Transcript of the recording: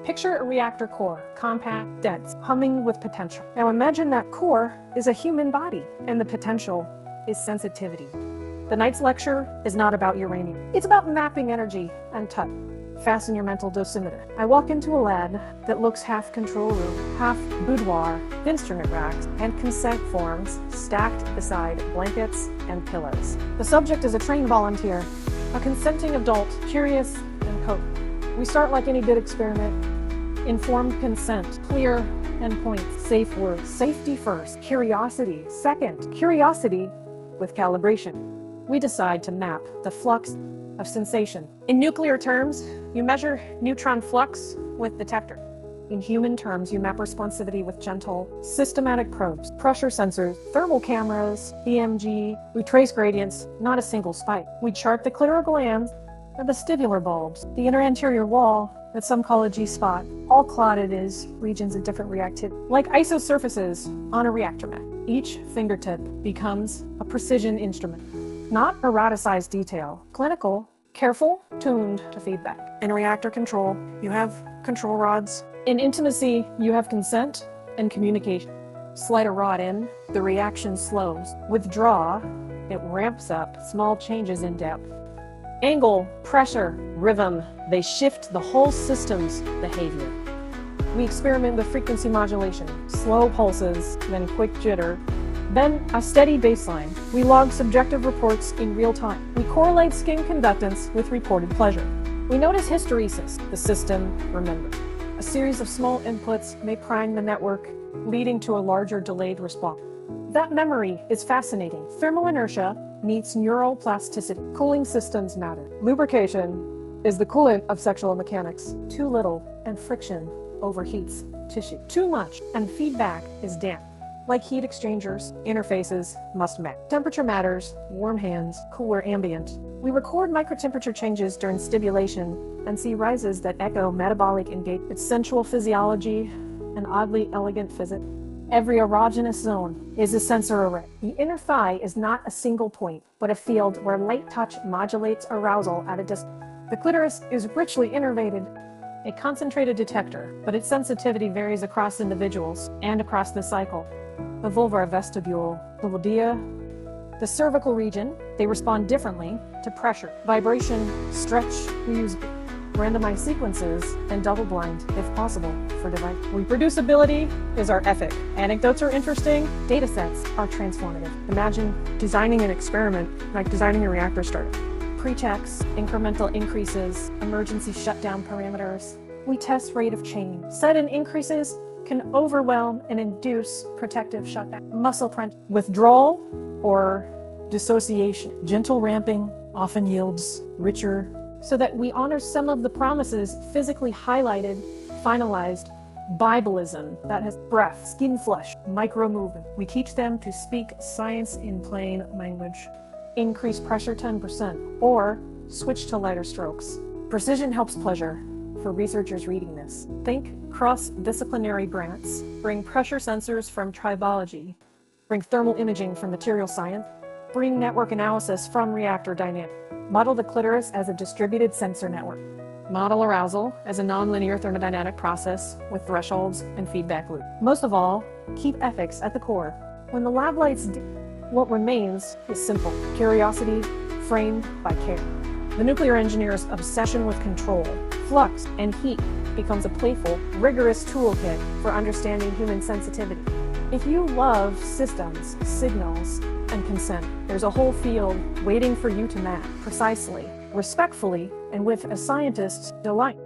Picture a reactor core, compact, dense, humming with potential. Now imagine that core is a human body, and the potential is sensitivity. The night's lecture is not about uranium. It's about mapping energy and touch. Fasten your mental dosimeter. I walk into a lab that looks half control room, half boudoir, instrument racks, and consent forms stacked beside blankets and pillows. The subject is a trained volunteer, a consenting adult, curious and coping. We start like any good experiment. Informed consent, clear endpoints, safe words, safety first, curiosity second, curiosity with calibration. We decide to map the flux of sensation. In nuclear terms, you measure neutron flux with detector. In human terms, you map responsivity with gentle, systematic probes, pressure sensors, thermal cameras, EMG. We trace gradients, not a single spike. We chart the clitoral glands, the vestibular bulbs, the inner anterior wall that some call a G-spot, all clotted as regions of different reactivity. Like isosurfaces on a reactor mat, each fingertip becomes a precision instrument. Not eroticized detail, clinical, careful, tuned to feedback. In reactor control, you have control rods. In intimacy, you have consent and communication. Slide a rod in, the reaction slows. Withdraw, it ramps up, small changes in depth. Angle, pressure, rhythm, they shift the whole system's behavior. We experiment with frequency modulation, slow pulses, then quick jitter, then a steady baseline. We log subjective reports in real time. We correlate skin conductance with reported pleasure. We notice hysteresis, the system remembers. A series of small inputs may prime the network, leading to a larger delayed response. That memory is fascinating. Thermal inertia meets neural plasticity. Cooling systems matter. Lubrication is the coolant of sexual mechanics. Too little and friction overheats tissue. Too much and feedback is damp. Like heat exchangers, interfaces must match. Temperature matters, warm hands, cooler ambient. We record microtemperature changes during stimulation and see rises that echo metabolic engagement. It's sensual physiology, an oddly elegant physics. Every erogenous zone is a sensor array. The inner thigh is not a single point, but a field where light touch modulates arousal at a distance. The clitoris is richly innervated, a concentrated detector, but its sensitivity varies across individuals and across the cycle. The vulvar vestibule, the labia, the cervical region, they respond differently to pressure, vibration, stretch. We use randomized sequences and double-blind, if possible, for device. Reproducibility is our ethic. Anecdotes are interesting, data sets are transformative. Imagine designing an experiment like designing a reactor starter. Pre-checks, incremental increases, emergency shutdown parameters. We test rate of change. Sudden increases can overwhelm and induce protective shutdown. Muscle print, withdrawal or dissociation. Gentle ramping often yields richer, so that we honor some of the promises physically highlighted, finalized, Bibleism that has breath, skin flush, micro movement. We teach them to speak science in plain language. Increase pressure 10% or switch to lighter strokes. Precision helps pleasure. For researchers reading this, think cross-disciplinary grants, bring pressure sensors from tribology, bring thermal imaging from material science, bring network analysis from reactor dynamics. Model the clitoris as a distributed sensor network. Model arousal as a nonlinear thermodynamic process with thresholds and feedback loop. Most of all, keep ethics at the core. When the lab lights dim, what remains is simple curiosity framed by care. The nuclear engineer's obsession with control, flux, and heat becomes a playful, rigorous toolkit for understanding human sensitivity. If you love systems, signals, and consent, there's a whole field waiting for you to map precisely, respectfully, and with a scientist's delight.